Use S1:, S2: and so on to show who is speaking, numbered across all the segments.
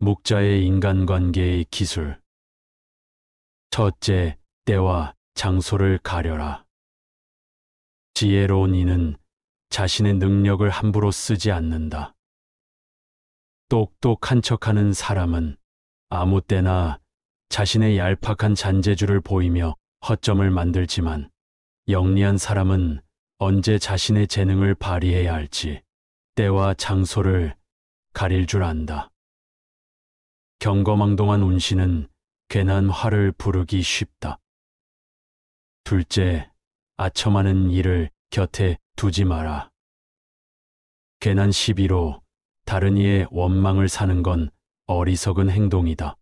S1: 묵자의 인간관계의 기술. 첫째, 때와 장소를 가려라. 지혜로운 이는 자신의 능력을 함부로 쓰지 않는다. 똑똑한 척하는 사람은 아무 때나 자신의 얄팍한 잔재주를 보이며 허점을 만들지만, 영리한 사람은 언제 자신의 재능을 발휘해야 할지 때와 장소를 가릴 줄 안다. 경거망동한 운신은 괜한 화를 부르기 쉽다. 둘째, 아첨하는 일을 곁에 두지 마라. 괜한 시비로 다른 이의 원망을 사는 건 어리석은 행동이다.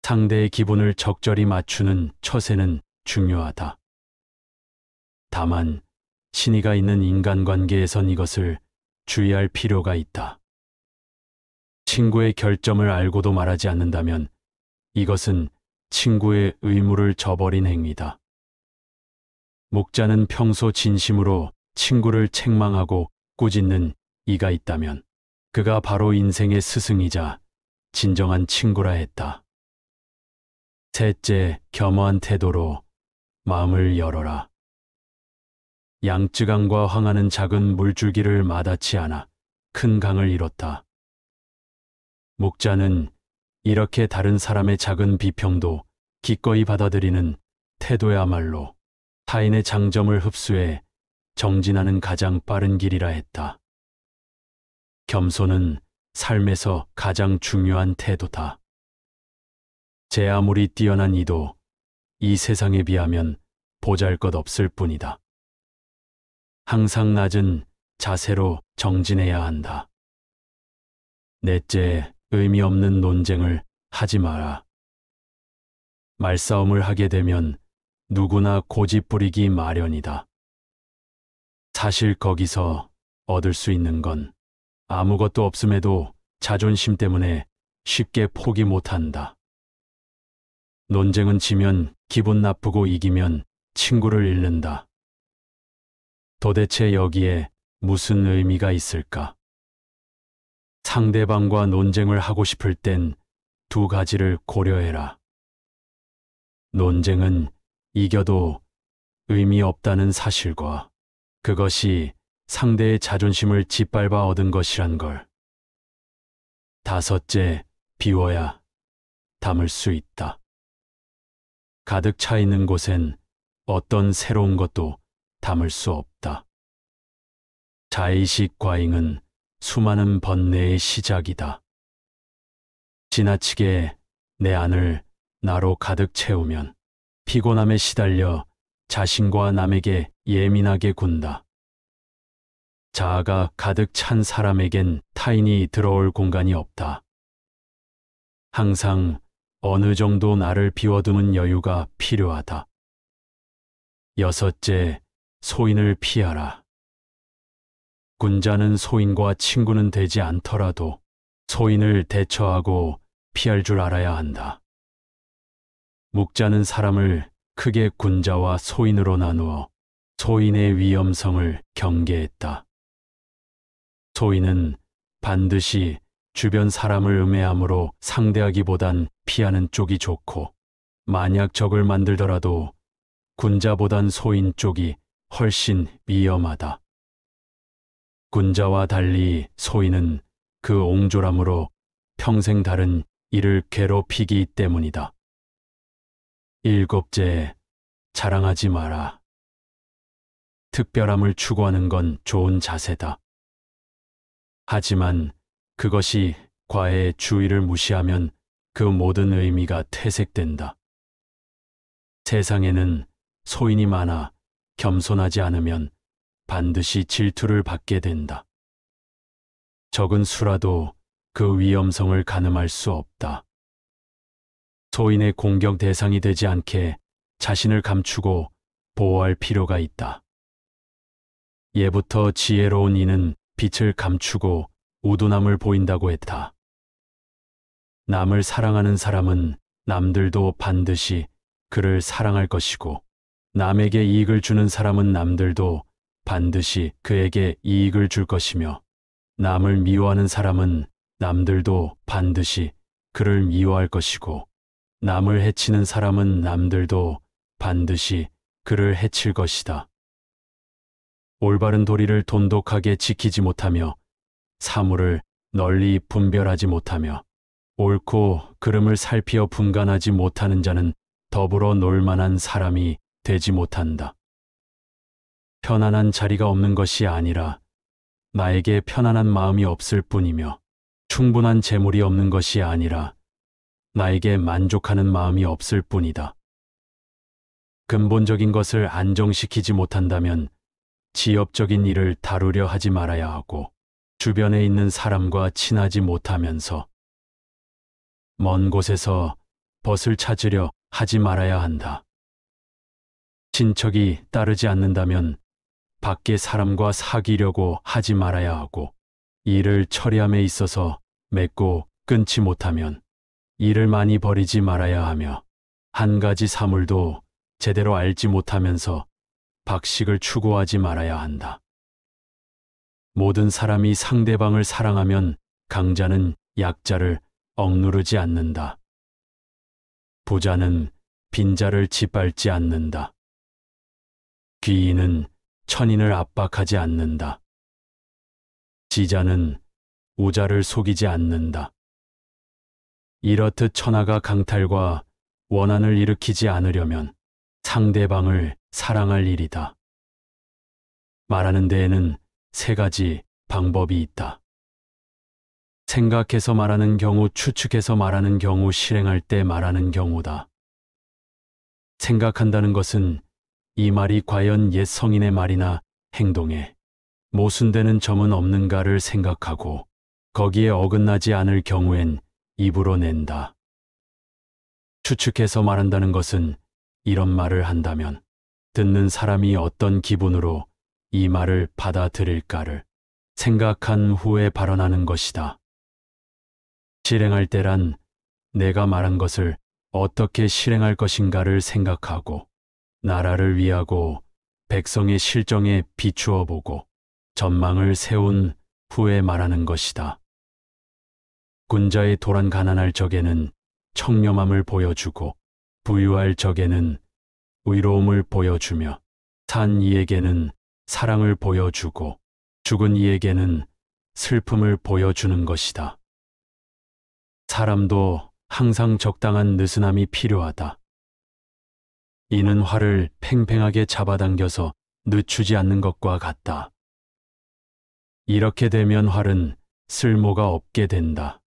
S1: 상대의 기분을 적절히 맞추는 처세는 중요하다. 다만 신의가 있는 인간관계에선 이것을 주의할 필요가 있다. 친구의 결점을 알고도 말하지 않는다면 이것은 친구의 의무를 저버린 행위다. 목자는 평소 진심으로 친구를 책망하고 꾸짖는 이가 있다면 그가 바로 인생의 스승이자 진정한 친구라 했다. 셋째, 겸허한 태도로 마음을 열어라. 양쯔강과 황하는 작은 물줄기를 마다치 않아 큰 강을 이뤘다. 목자는 이렇게 다른 사람의 작은 비평도 기꺼이 받아들이는 태도야말로 타인의 장점을 흡수해 정진하는 가장 빠른 길이라 했다. 겸손은 삶에서 가장 중요한 태도다. 제 아무리 뛰어난 이도 이 세상에 비하면 보잘것없을 뿐이다. 항상 낮은 자세로 정진해야 한다. 넷째, 의미 없는 논쟁을 하지 마라. 말싸움을 하게 되면 누구나 고집 부리기 마련이다. 사실 거기서 얻을 수 있는 건 아무것도 없음에도 자존심 때문에 쉽게 포기 못한다. 논쟁은 지면 기분 나쁘고 이기면 친구를 잃는다. 도대체 여기에 무슨 의미가 있을까? 상대방과 논쟁을 하고 싶을 땐 두 가지를 고려해라. 논쟁은 이겨도 의미 없다는 사실과 그것이 상대의 자존심을 짓밟아 얻은 것이란 걸. 다섯째, 비워야 담을 수 있다. 가득 차 있는 곳엔 어떤 새로운 것도 담을 수 없다. 자의식 과잉은 수많은 번뇌의 시작이다. 지나치게 내 안을 나로 가득 채우면 피곤함에 시달려 자신과 남에게 예민하게 군다. 자아가 가득 찬 사람에겐 타인이 들어올 공간이 없다. 항상 어느 정도 나를 비워두는 여유가 필요하다. 여섯째, 소인을 피하라. 군자는 소인과 친구는 되지 않더라도 소인을 대처하고 피할 줄 알아야 한다. 묵자는 사람을 크게 군자와 소인으로 나누어 소인의 위험성을 경계했다. 소인은 반드시 주변 사람을 음해함으로 상대하기보단 피하는 쪽이 좋고, 만약 적을 만들더라도 군자보단 소인 쪽이 훨씬 위험하다. 군자와 달리 소인은 그 옹졸함으로 평생 다른 이를 괴롭히기 때문이다. 일곱째, 자랑하지 마라. 특별함을 추구하는 건 좋은 자세다. 하지만 그것이 과해 주의를 무시하면 그 모든 의미가 퇴색된다. 세상에는 소인이 많아 겸손하지 않으면 반드시 질투를 받게 된다. 적은 수라도 그 위험성을 가늠할 수 없다. 소인의 공격 대상이 되지 않게 자신을 감추고 보호할 필요가 있다. 예부터 지혜로운 이는 빛을 감추고 우둔함을 보인다고 했다. 남을 사랑하는 사람은 남들도 반드시 그를 사랑할 것이고, 남에게 이익을 주는 사람은 남들도 반드시 그에게 이익을 줄 것이며, 남을 미워하는 사람은 남들도 반드시 그를 미워할 것이고, 남을 해치는 사람은 남들도 반드시 그를 해칠 것이다. 올바른 도리를 돈독하게 지키지 못하며, 사물을 널리 분별하지 못하며, 옳고 그름을 살피어 분간하지 못하는 자는 더불어 놀 만한 사람이 되지 못한다. 편안한 자리가 없는 것이 아니라 나에게 편안한 마음이 없을 뿐이며, 충분한 재물이 없는 것이 아니라 나에게 만족하는 마음이 없을 뿐이다. 근본적인 것을 안정시키지 못한다면 지엽적인 일을 다루려 하지 말아야 하고, 주변에 있는 사람과 친하지 못하면서 먼 곳에서 벗을 찾으려 하지 말아야 한다. 친척이 따르지 않는다면 밖에 사람과 사귀려고 하지 말아야 하고, 일을 처리함에 있어서 맺고 끊지 못하면 일을 많이 버리지 말아야 하며, 한 가지 사물도 제대로 알지 못하면서 박식을 추구하지 말아야 한다. 모든 사람이 상대방을 사랑하면 강자는 약자를 억누르지 않는다. 부자는 빈자를 짓밟지 않는다. 귀인은 천인을 압박하지 않는다. 지자는 우자를 속이지 않는다. 이렇듯 천하가 강탈과 원한을 일으키지 않으려면 상대방을 사랑할 일이다. 말하는 데에는 세 가지 방법이 있다. 생각해서 말하는 경우, 추측해서 말하는 경우, 실행할 때 말하는 경우다. 생각한다는 것은 이 말이 과연 옛 성인의 말이나 행동에 모순되는 점은 없는가를 생각하고, 거기에 어긋나지 않을 경우엔 입으로 낸다. 추측해서 말한다는 것은 이런 말을 한다면 듣는 사람이 어떤 기분으로 이 말을 받아들일까를 생각한 후에 발언하는 것이다. 실행할 때란 내가 말한 것을 어떻게 실행할 것인가를 생각하고, 나라를 위하고 백성의 실정에 비추어 보고 전망을 세운 후에 말하는 것이다. 군자의 도란 가난할 적에는 청렴함을 보여주고, 부유할 적에는 의로움을 보여주며, 산 이에게는 사랑을 보여주고, 죽은 이에게는 슬픔을 보여주는 것이다. 사람도 항상 적당한 느슨함이 필요하다. 이는 활을 팽팽하게 잡아당겨서 늦추지 않는 것과 같다. 이렇게 되면 활은 쓸모가 없게 된다.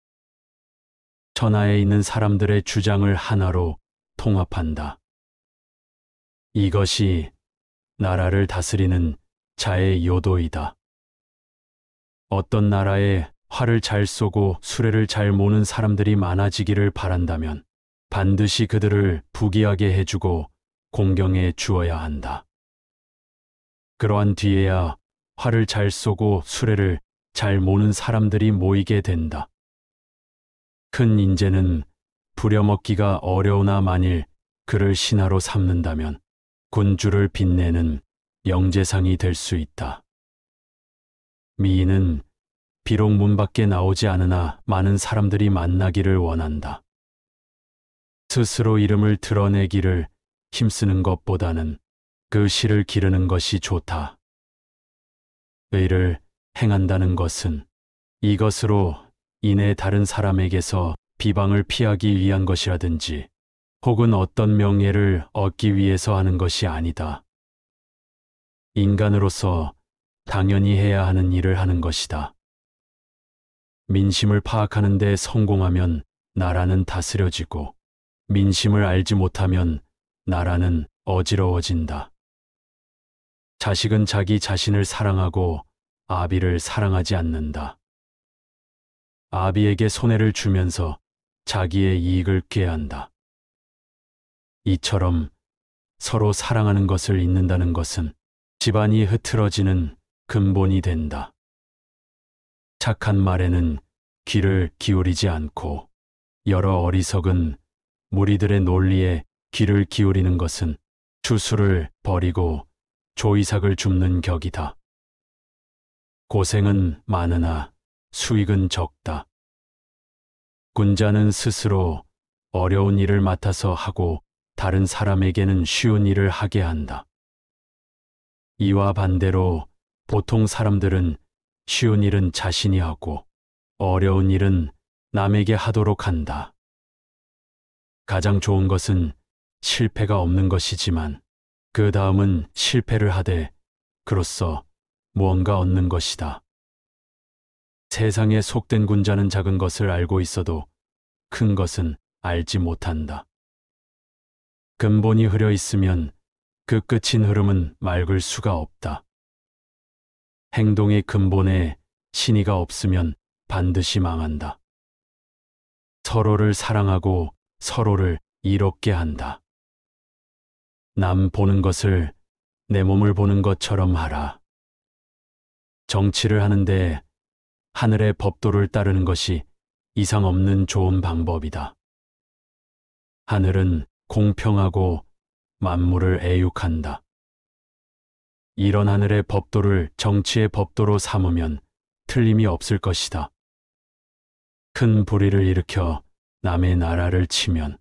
S1: 천하에 있는 사람들의 주장을 하나로 통합한다. 이것이 나라를 다스리는 자의 요도이다. 어떤 나라에 활을 잘 쏘고 수레를 잘 모는 사람들이 많아지기를 바란다면 반드시 그들을 부귀하게 해주고 공경해 주어야 한다. 그러한 뒤에야 활을 잘 쏘고 수레를 잘 모는 사람들이 모이게 된다. 큰 인재는 부려먹기가 어려우나 만일 그를 신하로 삼는다면 군주를 빛내는 영재상이 될 수 있다. 미인은 비록 문 밖에 나오지 않으나 많은 사람들이 만나기를 원한다. 스스로 이름을 드러내기를 힘쓰는 것보다는 그 실을 기르는 것이 좋다. 의를 행한다는 것은 이것으로 인해 다른 사람에게서 비방을 피하기 위한 것이라든지 혹은 어떤 명예를 얻기 위해서 하는 것이 아니다. 인간으로서 당연히 해야 하는 일을 하는 것이다. 민심을 파악하는 데 성공하면 나라는 다스려지고, 민심을 알지 못하면 나라는 어지러워진다. 자식은 자기 자신을 사랑하고 아비를 사랑하지 않는다. 아비에게 손해를 주면서 자기의 이익을 꾀한다. 이처럼 서로 사랑하는 것을 잊는다는 것은 집안이 흐트러지는 근본이 된다. 착한 말에는 귀를 기울이지 않고 여러 어리석은 무리들의 논리에 귀를 기울이는 것은 추수를 버리고 조이삭을 줍는 격이다. 고생은 많으나 수익은 적다. 군자는 스스로 어려운 일을 맡아서 하고 다른 사람에게는 쉬운 일을 하게 한다. 이와 반대로 보통 사람들은 쉬운 일은 자신이 하고 어려운 일은 남에게 하도록 한다. 가장 좋은 것은 실패가 없는 것이지만 그 다음은 실패를 하되 그로써 무언가 얻는 것이다. 세상에 속된 군자는 작은 것을 알고 있어도 큰 것은 알지 못한다. 근본이 흐려 있으면 그 끝인 흐름은 맑을 수가 없다. 행동의 근본에 신의가 없으면 반드시 망한다. 서로를 사랑하고 서로를 이롭게 한다. 남 보는 것을 내 몸을 보는 것처럼 하라. 정치를 하는데 하늘의 법도를 따르는 것이 이상 없는 좋은 방법이다. 하늘은 공평하고 만물을 애육한다. 이런 하늘의 법도를 정치의 법도로 삼으면 틀림이 없을 것이다. 큰 불의를 일으켜 남의 나라를 치면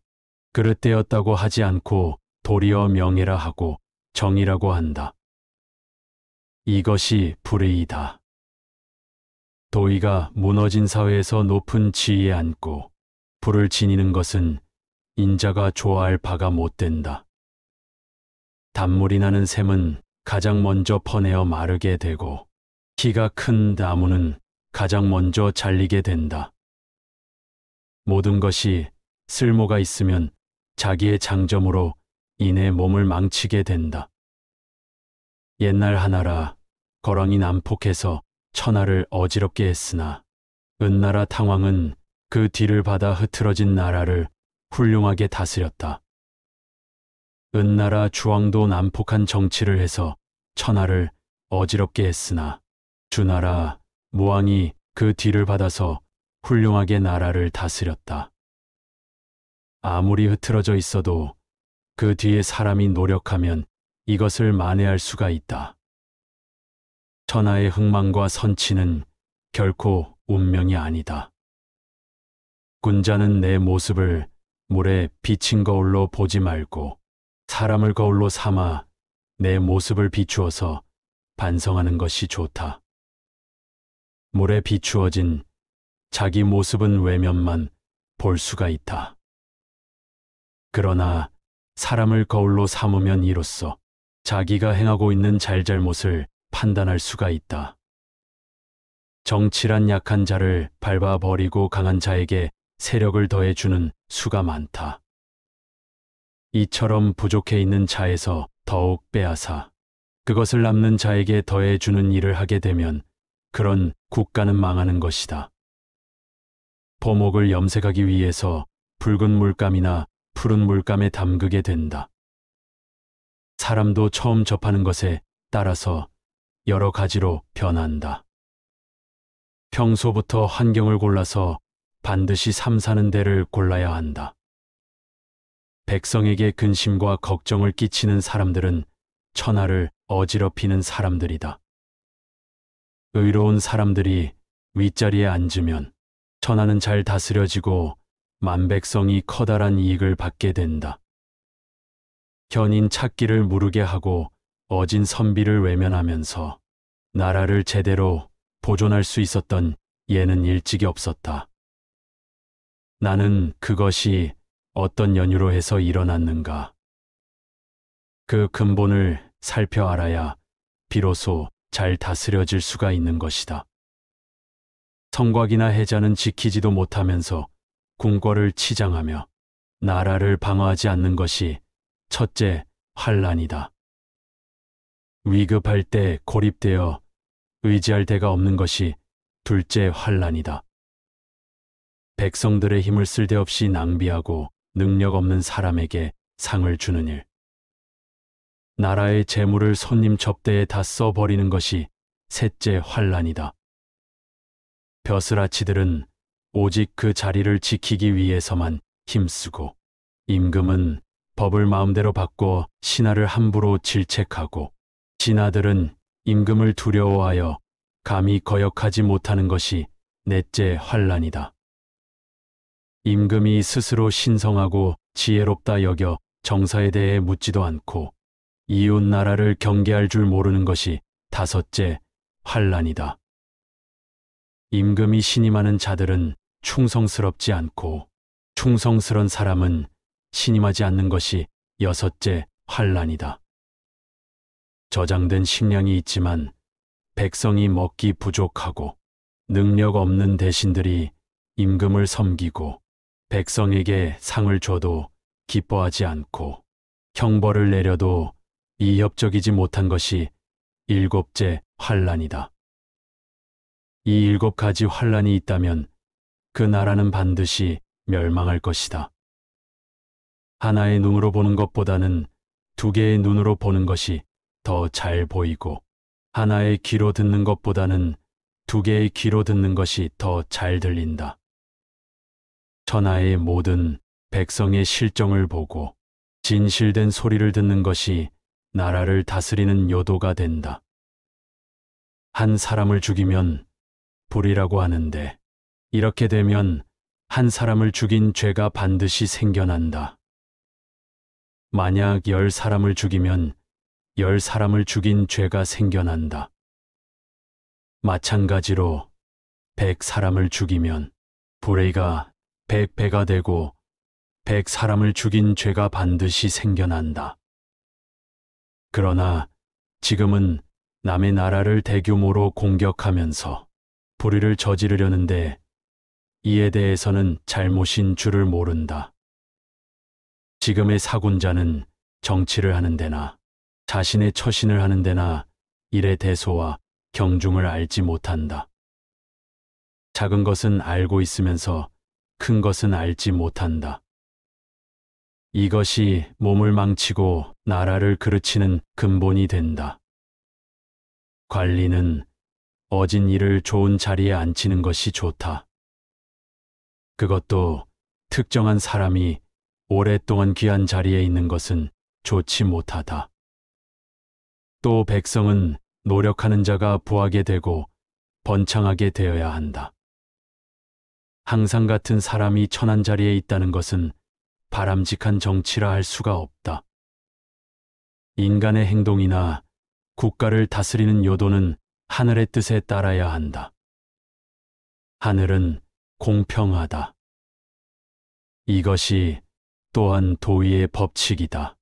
S1: 그릇되었다고 하지 않고 도리어 명예라 하고 정의라고 한다. 이것이 불의이다. 도의가 무너진 사회에서 높은 지위에 앉고 불을 지니는 것은 인자가 좋아할 바가 못 된다. 단물이 나는 샘은 가장 먼저 퍼내어 마르게 되고 키가 큰 나무는 가장 먼저 잘리게 된다. 모든 것이 쓸모가 있으면 자기의 장점으로 인해 몸을 망치게 된다. 옛날 하나라 거랑이 난폭해서 천하를 어지럽게 했으나 은나라 탕왕은 그 뒤를 받아 흐트러진 나라를 훌륭하게 다스렸다. 은나라 주왕도 난폭한 정치를 해서 천하를 어지럽게 했으나 주나라 무왕이 그 뒤를 받아서 훌륭하게 나라를 다스렸다. 아무리 흐트러져 있어도 그 뒤에 사람이 노력하면 이것을 만회할 수가 있다. 천하의 흥망과 선치는 결코 운명이 아니다. 군자는 내 모습을 물에 비친 거울로 보지 말고 사람을 거울로 삼아 내 모습을 비추어서 반성하는 것이 좋다. 물에 비추어진 자기 모습은 외면만 볼 수가 있다. 그러나 사람을 거울로 삼으면 이로써 자기가 행하고 있는 잘잘못을 판단할 수가 있다. 정치란 약한 자를 밟아버리고 강한 자에게 세력을 더해주는 수가 많다. 이처럼 부족해 있는 자에서 더욱 빼앗아 그것을 남는 자에게 더해주는 일을 하게 되면 그런 국가는 망하는 것이다. 포목을 염색하기 위해서 붉은 물감이나 푸른 물감에 담그게 된다. 사람도 처음 접하는 것에 따라서 여러 가지로 변한다. 평소부터 환경을 골라서 반드시 삶 사는 데를 골라야 한다. 백성에게 근심과 걱정을 끼치는 사람들은 천하를 어지럽히는 사람들이다. 의로운 사람들이 윗자리에 앉으면 천하는 잘 다스려지고 만백성이 커다란 이익을 받게 된다. 견인 찾기를 무르게 하고 어진 선비를 외면하면서 나라를 제대로 보존할 수 있었던 예는 일찍이 없었다. 나는 그것이 어떤 연유로 해서 일어났는가? 그 근본을 살펴 알아야 비로소 잘 다스려질 수가 있는 것이다. 성곽이나 해자는 지키지도 못하면서 궁궐을 치장하며 나라를 방어하지 않는 것이 첫째 환난이다. 위급할 때 고립되어 의지할 데가 없는 것이 둘째 환난이다. 백성들의 힘을 쓸데없이 낭비하고 능력 없는 사람에게 상을 주는 일. 나라의 재물을 손님 접대에 다 써버리는 것이 셋째 환난이다. 벼슬아치들은 오직 그 자리를 지키기 위해서만 힘쓰고 임금은 법을 마음대로 바꿔 신하를 함부로 질책하고 신하들은 임금을 두려워하여 감히 거역하지 못하는 것이 넷째 환난이다. 임금이 스스로 신성하고 지혜롭다 여겨 정사에 대해 묻지도 않고 이웃 나라를 경계할 줄 모르는 것이 다섯째 환난이다. 임금이 신임하는 자들은 충성스럽지 않고 충성스런 사람은 신임하지 않는 것이 여섯째 환난이다. 저장된 식량이 있지만 백성이 먹기 부족하고 능력 없는 대신들이 임금을 섬기고 백성에게 상을 줘도 기뻐하지 않고 형벌을 내려도 이협적이지 못한 것이 일곱째 환난이다. 이 일곱 가지 환난이 있다면 그 나라는 반드시 멸망할 것이다. 하나의 눈으로 보는 것보다는 두 개의 눈으로 보는 것이 더 잘 보이고 하나의 귀로 듣는 것보다는 두 개의 귀로 듣는 것이 더 잘 들린다. 천하의 모든 백성의 실정을 보고 진실된 소리를 듣는 것이 나라를 다스리는 요도가 된다. 한 사람을 죽이면 불이라고 하는데 이렇게 되면 한 사람을 죽인 죄가 반드시 생겨난다. 만약 10사람을 죽이면 10사람을 죽인 죄가 생겨난다. 마찬가지로 100사람을 죽이면 불의가 100배가 되고 100사람을 죽인 죄가 반드시 생겨난다. 그러나 지금은 남의 나라를 대규모로 공격하면서 불의를 저지르려는데 이에 대해서는 잘못인 줄을 모른다. 지금의 사군자는 정치를 하는 데나 자신의 처신을 하는 데나 일의 대소와 경중을 알지 못한다. 작은 것은 알고 있으면서 큰 것은 알지 못한다. 이것이 몸을 망치고 나라를 그르치는 근본이 된다. 관리는 어진 이를 좋은 자리에 앉히는 것이 좋다. 그것도 특정한 사람이 오랫동안 귀한 자리에 있는 것은 좋지 못하다. 또 백성은 노력하는 자가 부하게 되고 번창하게 되어야 한다. 항상 같은 사람이 천한 자리에 있다는 것은 바람직한 정치라 할 수가 없다. 인간의 행동이나 국가를 다스리는 요도는 하늘의 뜻에 따라야 한다. 하늘은 공평하다. 이것이 또한 도의의 법칙이다.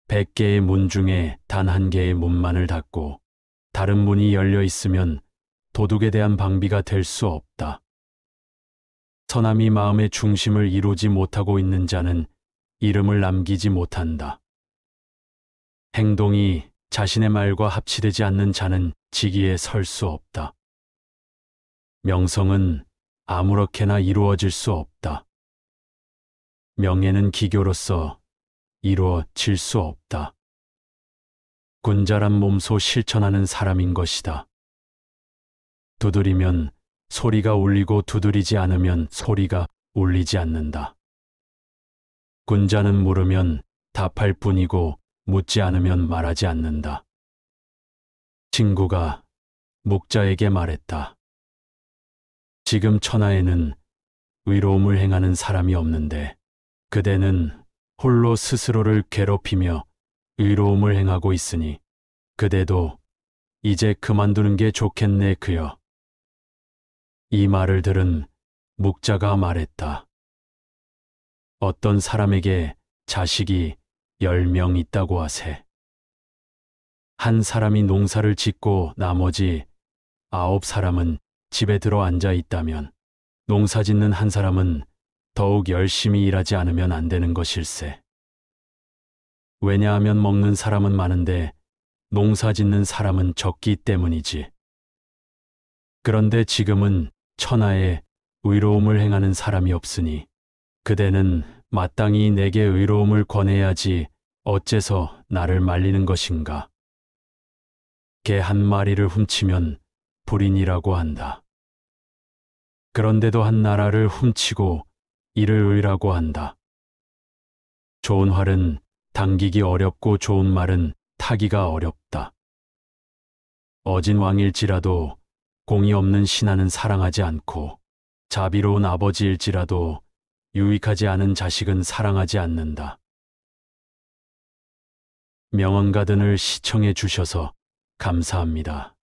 S1: 100개의 문 중에 단 한 개의 문만을 닫고 다른 문이 열려 있으면 도둑에 대한 방비가 될 수 없다. 선함이 마음의 중심을 이루지 못하고 있는 자는 이름을 남기지 못한다. 행동이 자신의 말과 합치되지 않는 자는 직위에 설 수 없다. 명성은 아무렇게나 이루어질 수 없다. 명예는 기교로서 이루어질 수 없다. 군자란 몸소 실천하는 사람인 것이다. 두드리면 소리가 울리고 두드리지 않으면 소리가 울리지 않는다. 군자는 물으면 답할 뿐이고 묻지 않으면 말하지 않는다. 친구가 묵자에게 말했다. 지금 천하에는 의로움을 행하는 사람이 없는데 그대는 홀로 스스로를 괴롭히며 의로움을 행하고 있으니 그대도 이제 그만두는 게 좋겠네 그여. 이 말을 들은 묵자가 말했다. 어떤 사람에게 자식이 10명 있다고 하세. 한 사람이 농사를 짓고 나머지 9사람은 집에 들어 앉아 있다면 농사 짓는 한 사람은 더욱 열심히 일하지 않으면 안 되는 것일세. 왜냐하면 먹는 사람은 많은데 농사 짓는 사람은 적기 때문이지. 그런데 지금은 천하에 의로움을 행하는 사람이 없으니 그대는 마땅히 내게 의로움을 권해야지 어째서 나를 말리는 것인가. 개 한 마리를 훔치면 불인이라고 한다. 그런데도 한 나라를 훔치고 이를 의라고 한다. 좋은 활은 당기기 어렵고 좋은 말은 타기가 어렵다. 어진 왕일지라도 공이 없는 신하는 사랑하지 않고 자비로운 아버지일지라도 유익하지 않은 자식은 사랑하지 않는다. 명언가든을 시청해 주셔서 감사합니다.